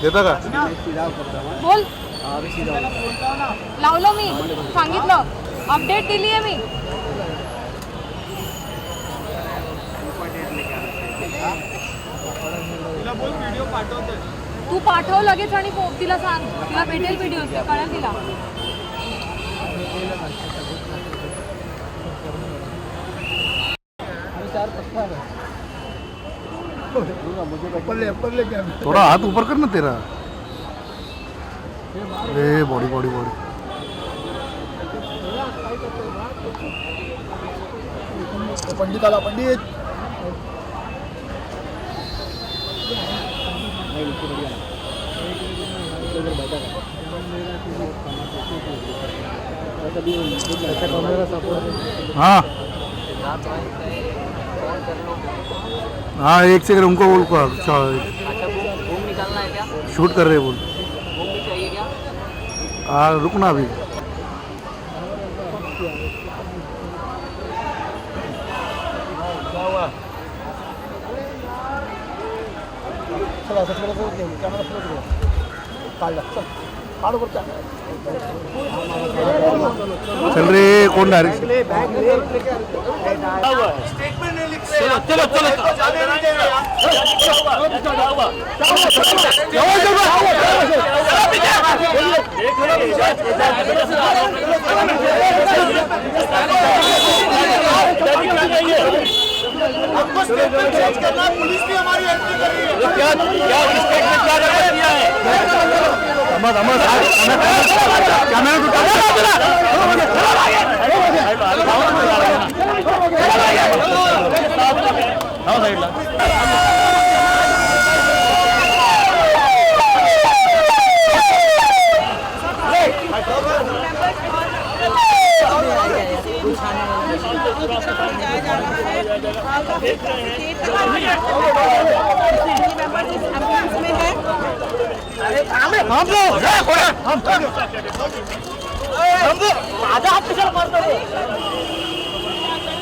देता का? बोल. लावलं मी, सांगितलं, अपडेट दिली आहे मी. तू पाठव लगेच आणि तिला सांग, तिला भेटेल व्हिडिओ, कळेल तिला. थोड़ा हाथ ऊपर कर ना तेरा. अरे बॉडी बॉडी बॉडी. पंडित आला. पंडित हाँ हाँ, एक सेकंड उनको बोल को. अच्छा, घूम निकालना है क्या? शूट कर रहे बोल. घूम भी चाहिए क्या? हाँ रुकना अभी. चला कॅमेरा काढला. चल काढू बरं कॅमेरा. चल रे, कौन डायरेक्ट. चलो चलो चलो. आपको स्टेटमेंट चेंज करना. पुलिस भी हमारी एंट्री कर रही है. क्या क्या स्टेटमेंट क्या दिया है?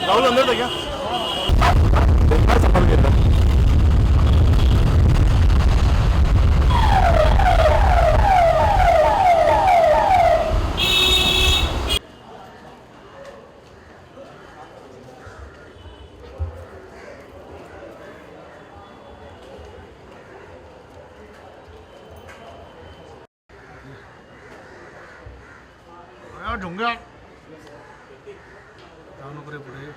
राहुल अंदर था क्या? ढोंगा जाऊ नको रे पुढे.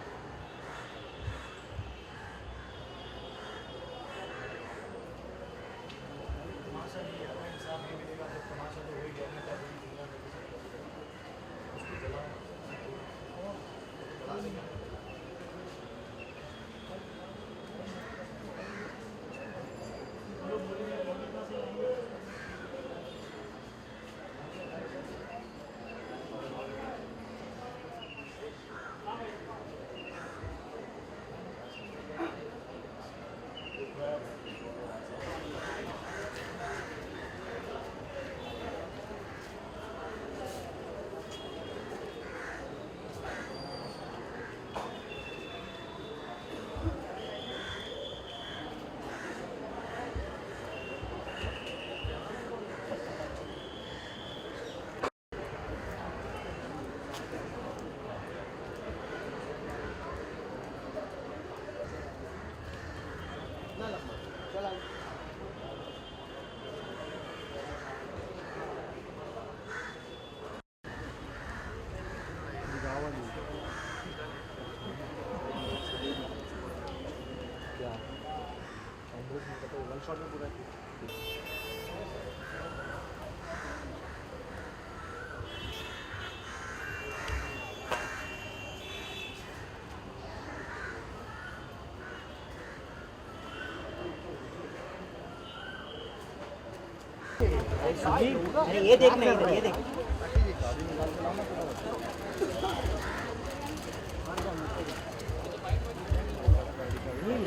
अरे ये देख नहीं, इधर ये देख.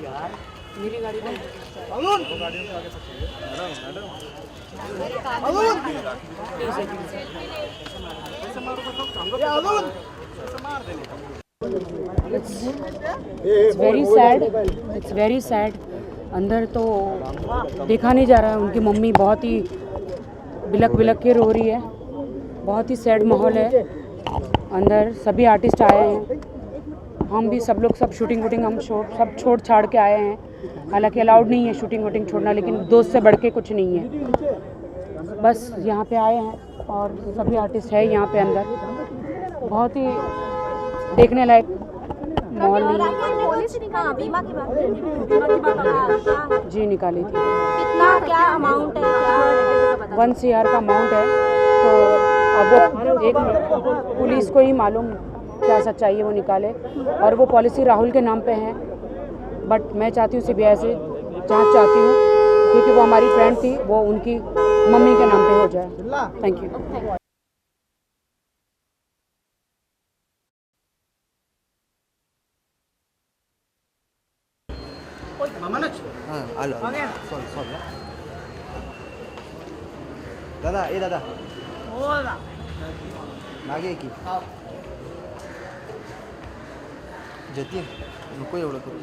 यार मेरी गाड़ी में Arun It's very sad. It's very sad अंदर तो देखा नहीं जा रहा है। उनकी मम्मी बहुत ही बिलक बिलक के रो रही है। बहुत ही सैड माहौल है। अंदर सभी आर्टिस्ट आए हैं, हम भी सब लोग सब शूटिंग वूटिंग हम सब छोड़ छाड़ के आए हैं। हालांकि अलाउड नहीं है शूटिंग वूटिंग छोड़ना, लेकिन दोस्त से बढ़ के कुछ नहीं है। बस यहाँ पे आए हैं और सभी आर्टिस्ट है यहाँ पे अंदर। बहुत ही देखने लायक माहौल नहीं है। पुलिस बीमा की बात जी निकाली थी। कितना क्या अमाउंट है, क्या 1 CR का अमाउंट है। तो अब वो एक पुलिस को ही मालूम क्या सच्चाई है वो निकाले। और वो पॉलिसी राहुल के नाम पे है, बट मैं चाहती हूँ CBI से जांच चाहती हूँ, क्योंकि वो हमारी फ्रेंड थी, वो उनकी मम्मी के नाम पे हो जाए। Thank you. दादा ए दादा मागे की जतीन नको एवढं करू.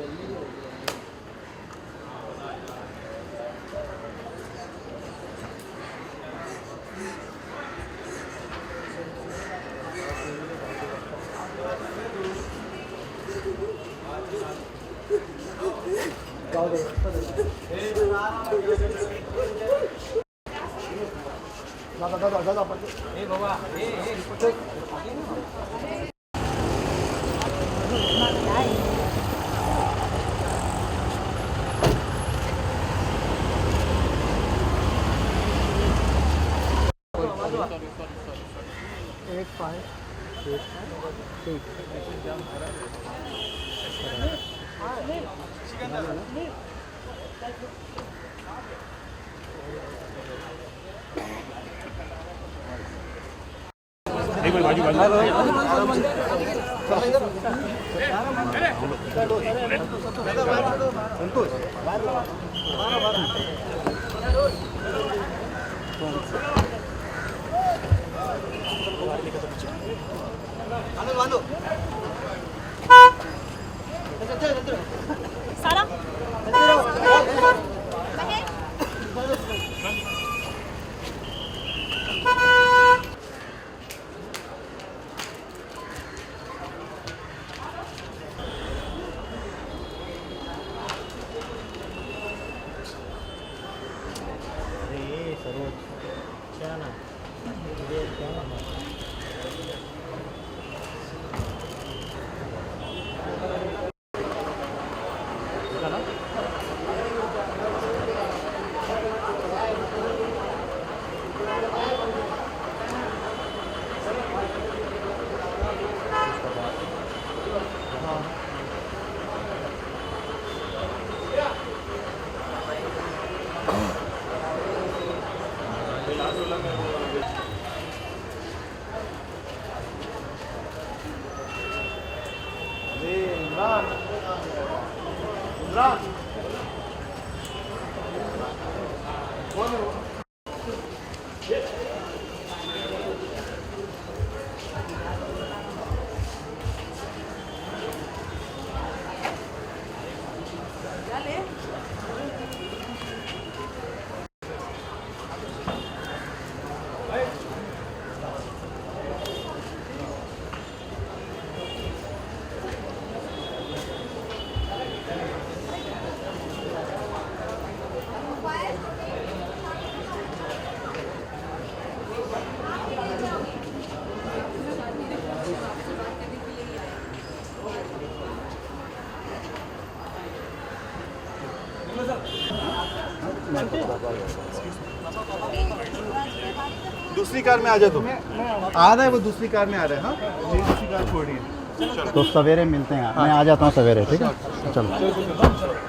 दूसरी कार में आ जा तुम. आ रहा है वो, दूसरी कार में आ रहा है. हाँ ये दूसरी कार छोड़िए. तो सवेरे मिलते हैं. मैं आ जाता हूँ सवेरे. ठीक है चलो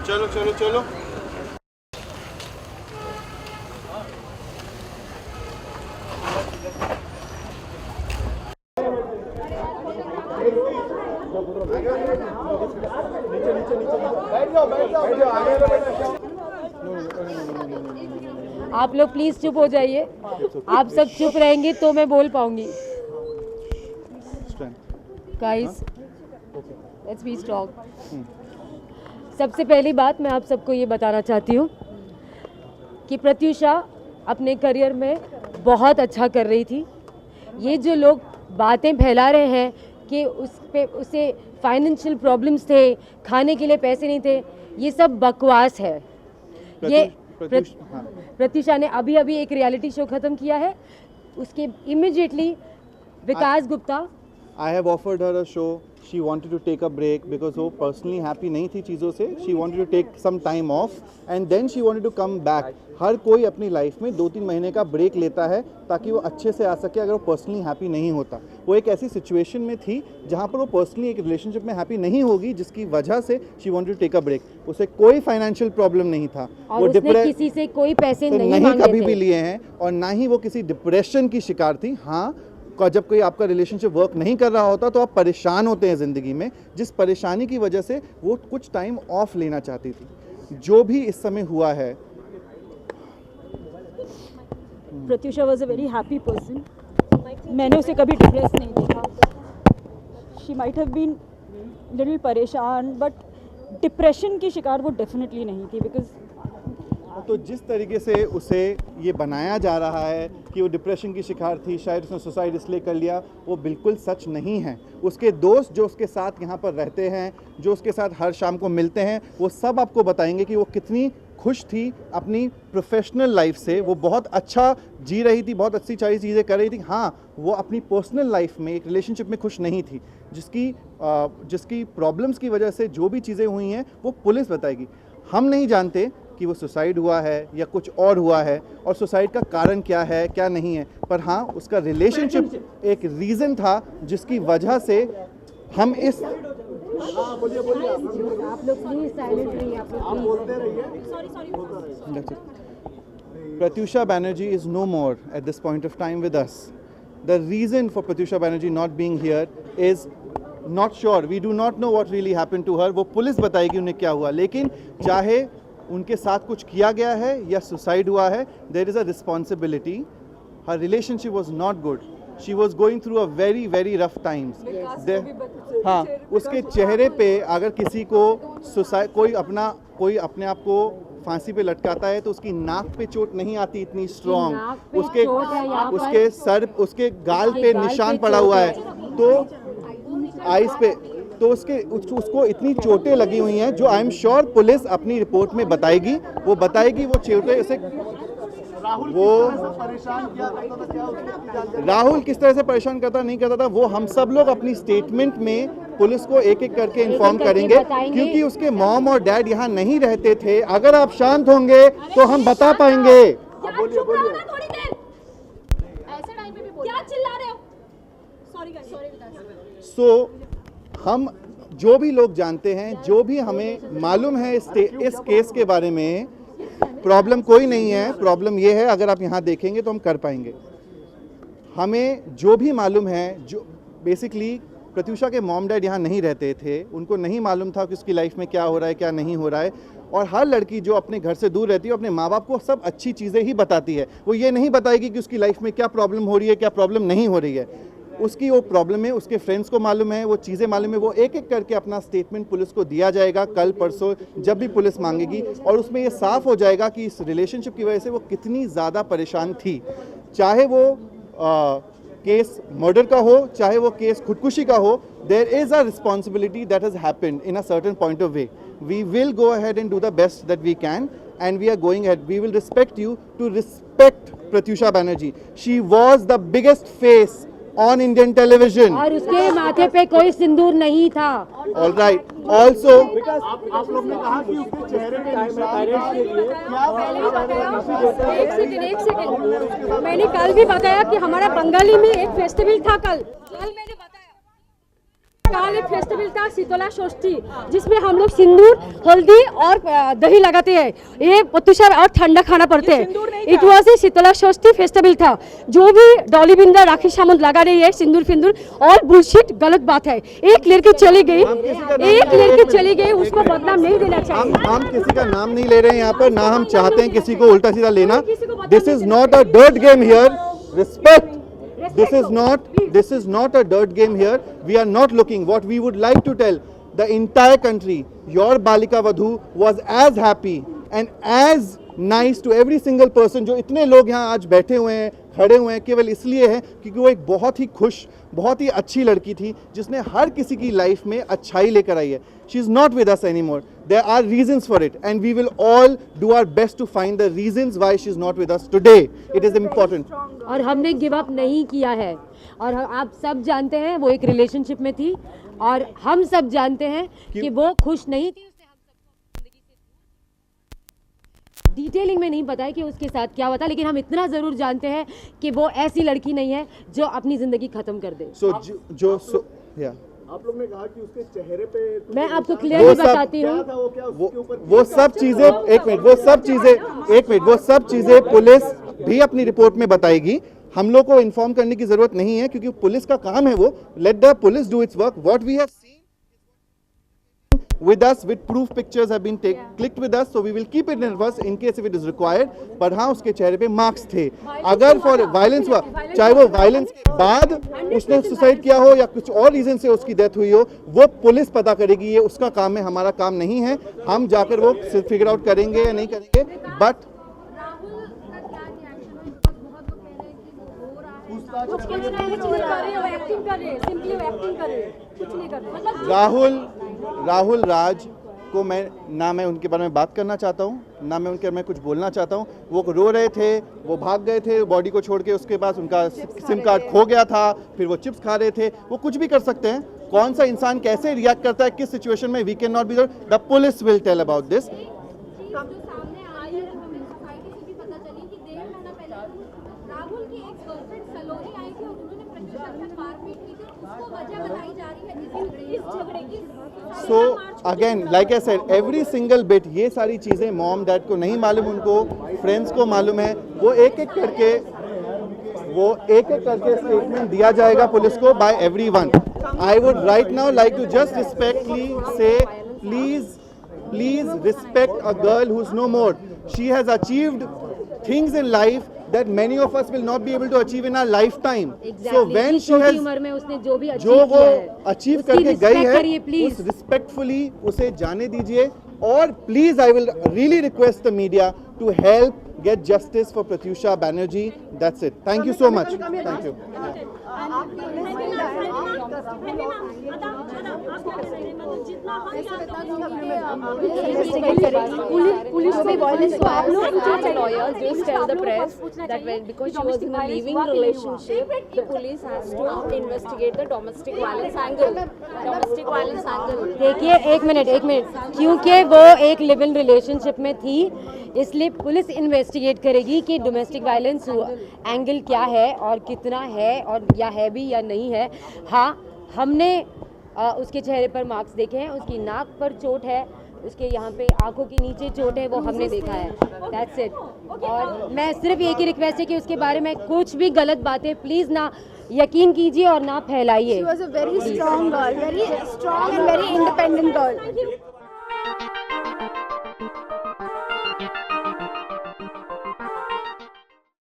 चलो चलो चलो. आप लोग प्लीज चुप हो जाइए. आप सब चुप रहेंगे तो मैं बोल पाऊंगी. Guys let's be stop. सबसे पहली बात मैं आप सबको ये बताना चाहती हूँ कि प्रत्युषा अपने करियर में बहुत अच्छा कर रही थी। ये जो लोग बातें फैला रहे हैं कि उसे फाइनेंशियल प्रॉब्लम्स थे, खाने के लिए पैसे नहीं थे, ये सब बकवास है। प्रत्युषा ने अभी अभी एक रियलिटी शो ख़त्म किया है, उसके immediately Vikas Gupta I have offered her a show. She wanted to take a break because वो personally happy नहीं थी चीज़ों से. She wanted to take some time off and then she wanted to come back. हर कोई अपनी life में 2-3 महीने का ब्रेक लेता है ताकि वो अच्छे से आ सके अगर वो पर्सनली हैप्पी नहीं होता। वो एक ऐसी सिचुएशन में थी जहाँ पर वो पर्सनली एक रिलेशनशिप में हैप्पी नहीं होगी जिसकी वजह से she wanted to take a break. उसे कोई फाइनेंशियल प्रॉब्लम नहीं था, और उसने किसी से कोई पैसे नहीं मांगे कभी भी लिए हैं और ना ही वो किसी डिप्रेशन की शिकार थी। हाँ, जब कोई आपका रिलेशनशिप वर्क नहीं कर रहा होता तो आप परेशान होते हैं ज़िंदगी में, जिस परेशानी की वजह से वो कुछ टाइम ऑफ लेना चाहती थी। जो भी इस समय हुआ है, Pratyusha was a very happy person. मैंने उसे कभी डिप्रेस नहीं देखा। She might have been little परेशान, बट डिप्रेशन की शिकार वो डेफिनेटली नहीं थी। बिकॉज तो जिस तरीके से उसे ये बनाया जा रहा है कि वो डिप्रेशन की शिकार थी, शायद उसने सुसाइड इसलिए कर लिया, वो बिल्कुल सच नहीं है। उसके दोस्त जो उसके साथ यहाँ पर रहते हैं, जो उसके साथ हर शाम को मिलते हैं, वो सब आपको बताएंगे कि वो कितनी खुश थी अपनी प्रोफेशनल लाइफ से। वो बहुत अच्छा जी रही थी, बहुत अच्छी सारी चीज़ें कर रही थी। हाँ, वो अपनी पर्सनल लाइफ में एक रिलेशनशिप में खुश नहीं थी, जिसकी प्रॉब्लम्स की वजह से जो भी चीज़ें हुई हैं वो पुलिस बताएगी। हम नहीं जानते कि वो सुसाइड हुआ है या कुछ और हुआ है, और सुसाइड का कारण क्या है क्या नहीं है, पर हाँ उसका रिलेशनशिप एक रीज़न था जिसकी वजह से हम इस आप लोग प्लीज साइलेंट रहिए, आप लोग Pratyusha Banerjee is no more at this point of time with us. The reason for Pratyusha Banerjee not being here is not sure. We do not know what really happened to her. वो police बताएगी उन्हें क्या हुआ, लेकिन चाहे उनके साथ कुछ किया गया है या सुसाइड हुआ है, there is a responsibility. Her relationship was not good. She was going through a very very rough times. हाँ, उसके चेहरे पे अगर किसी को सुसाइड कोई अपने आप को फांसी पे लटकाता है तो उसकी नाक पे चोट नहीं आती इतनी स्ट्रॉन्ग, उसके सर उसके गाल पे निशान पड़ा हुआ है, तो आइस पे तो उसको इतनी चोटें लगी हुई हैं जो आई एम श्योर पुलिस अपनी रिपोर्ट में बताएगी। वो चोटें उसे राहुल किस तरह से परेशान करता नहीं करता था वो हम सब लोग अपनी स्टेटमेंट में पुलिस को एक एक करके इन्फॉर्म करेंगे, क्योंकि उसके मॉम और डैड यहाँ नहीं रहते थे। अगर आप शांत होंगे तो हम बता पाएंगे। सो हम जो भी लोग जानते हैं, जो भी हमें मालूम है इस केस के बारे में, प्रॉब्लम कोई नहीं है। प्रॉब्लम ये है, अगर आप यहाँ देखेंगे तो हम कर पाएंगे। हमें जो भी मालूम है, जो बेसिकली प्रत्युषा के मॉम डैड यहाँ नहीं रहते थे, उनको नहीं मालूम था कि उसकी लाइफ में क्या हो रहा है क्या नहीं हो रहा है। और हर लड़की जो अपने घर से दूर रहती है अपने माँ बाप को सब अच्छी चीज़ें ही बताती है, वो ये नहीं बताएगी कि उसकी लाइफ में क्या प्रॉब्लम हो रही है क्या प्रॉब्लम नहीं हो रही है। उसकी वो प्रॉब्लम है, उसके फ्रेंड्स को मालूम है, वो चीज़ें मालूम है, वो एक एक करके अपना स्टेटमेंट पुलिस को दिया जाएगा कल परसों जब भी पुलिस मांगेगी, और उसमें ये साफ हो जाएगा कि इस रिलेशनशिप की वजह से वो कितनी ज़्यादा परेशान थी। चाहे वो केस मर्डर का हो, चाहे वो केस खुदकुशी का हो, there is a responsibility that has happened in a certain point of way. We will go ahead and do the best that we can, and we are going ahead. We will respect you to respect Pratyusha Banerjee. She was the biggest face on Indian television. और उसके माथे पे कोई सिंदूर नहीं था। All right. Also, आप लोग ने कहा कि उसके चेहरे पे एक सेकंड मैंने कल भी बताया कि हमारा बंगाली में एक फेस्टिवल था। कल मैंने बताया कल एक फेस्टिवल था शीतला षष्ठी, जिसमें हम लोग सिंदूर हल्दी और दही लगाते हैं, ये प्रत्युषा और ठंडा खाना पड़ते हैं। It was a Shitala Shashthi festival था। जो भी डॉली बिंद्रा राखी सावंत लगा रही है सिंदूर फिंदूर और बुलशिट गलत बात है। एक लड़की चली गई, उसको बदनाम नहीं देना चाहिए। हम किसी का नाम नहीं ले रहे हैं यहाँ पर, ना हम चाहते हैं किसी को उल्टा सीधा लेना। This is not a dirt game here. Respect. This is not a dirt game here. We are not looking. What we would like to tell the entire country, your Balika Vadhu was as happy and as nice to every single person. जो इतने लोग यहाँ आज बैठे हुए हैं, खड़े हुए हैं, केवल इसलिए है क्योंकि वो एक बहुत ही खुश, बहुत ही अच्छी लड़की थी जिसने हर किसी की लाइफ में अच्छाई लेकर आई है. She is not with us anymore. There are reasons for it and we will all do our best to find the reasons why she is not with us today. It is important. और हमने give up नहीं किया है और आप सब जानते हैं वो एक रिलेशनशिप में थी और हम सब जानते हैं कि वो खुश नहीं थी. उसने हम सबको जिंदगी से डिटेलिंग में नहीं बताया कि उसके साथ क्या हुआ था, लेकिन हम इतना जरूर जानते हैं कि वो ऐसी लड़की नहीं है जो अपनी जिंदगी खत्म कर दे. Yeah. आप लोग ने कहा कि उसके चेहरे पे मैं आपको क्लियरली बताती हूँ. वो सब चीजें एक मिनट वो सब चीजें पुलिस भी अपनी रिपोर्ट में बताएगी. हम लोग को इन्फॉर्म करने की जरूरत नहीं है क्योंकि पुलिस का काम है वो. Let the police do its work. What we have seen with us, with proof pictures have been clicked with us, so we will keep it in reverse in case if it is required. पर हाँ, उसके चेहरे पे marks थे. अगर for violence हुआ, चाहे वो वायलेंस के बाद उसने सुसाइड किया हो या कुछ और रीजन से उसकी डेथ हुई हो, वो पुलिस पता करेगी. ये उसका काम है, हमारा काम नहीं है. हम जाकर वो फिगर आउट करेंगे या नहीं करेंगे. बट राहुल राज को मैं उनके बारे में बात करना चाहता हूँ, ना मैं उनके बारे में कुछ बोलना चाहता हूँ. वो रो रहे थे, वो भाग गए थे बॉडी को छोड़ के. उसके पास उनका सिम कार्ड खो गया था, फिर वो चिप्स खा रहे थे. वो कुछ भी कर सकते हैं. कौन सा इंसान कैसे रिएक्ट करता है किस सिचुएशन में, we can not be there. The police will tell about this. So again, like I said, every single bit, ये सारी चीजें मॉम डैड को नहीं मालूम, उनको फ्रेंड्स को मालूम है. वो एक एक करके स्टेटमेंट दिया जाएगा पुलिस को by everyone. I would right now like to just respectfully say, please respect a girl who's no more. She has achieved things in life that many of us will not be able to achieve in our lifetime. Exactly. So when she has उम्र में उसने जो भी जो वो achieve करके गई है, प्लीज उस रिस्पेक्टफुली उसे जाने दीजिए. और please I will really request the media to help get justice for Pratyusha Banerjee. That's it. Thank you so much. Thank you. Police may violence to our lawyers just tell the press that because she was in a living relationship, the police has to investigate the domestic violence angle. देखिए एक minute क्योंकि वो एक live in relationship में थी इसलिए police investigate करेगी कि डोमेस्टिक वायलेंस एंगल क्या है और कितना है और या है भी या नहीं है. हाँ, हमने उसके चेहरे पर मार्क्स देखे हैं. उसकी नाक पर चोट है, उसके यहाँ पे आंखों के नीचे चोट है, वो हमने देखा है. That's it. और मैं सिर्फ एक ही रिक्वेस्ट है कि उसके बारे में कुछ भी गलत बातें प्लीज़ ना यकीन कीजिए और ना फैलाइए. She was a very strong girl, very strong and very independent girl.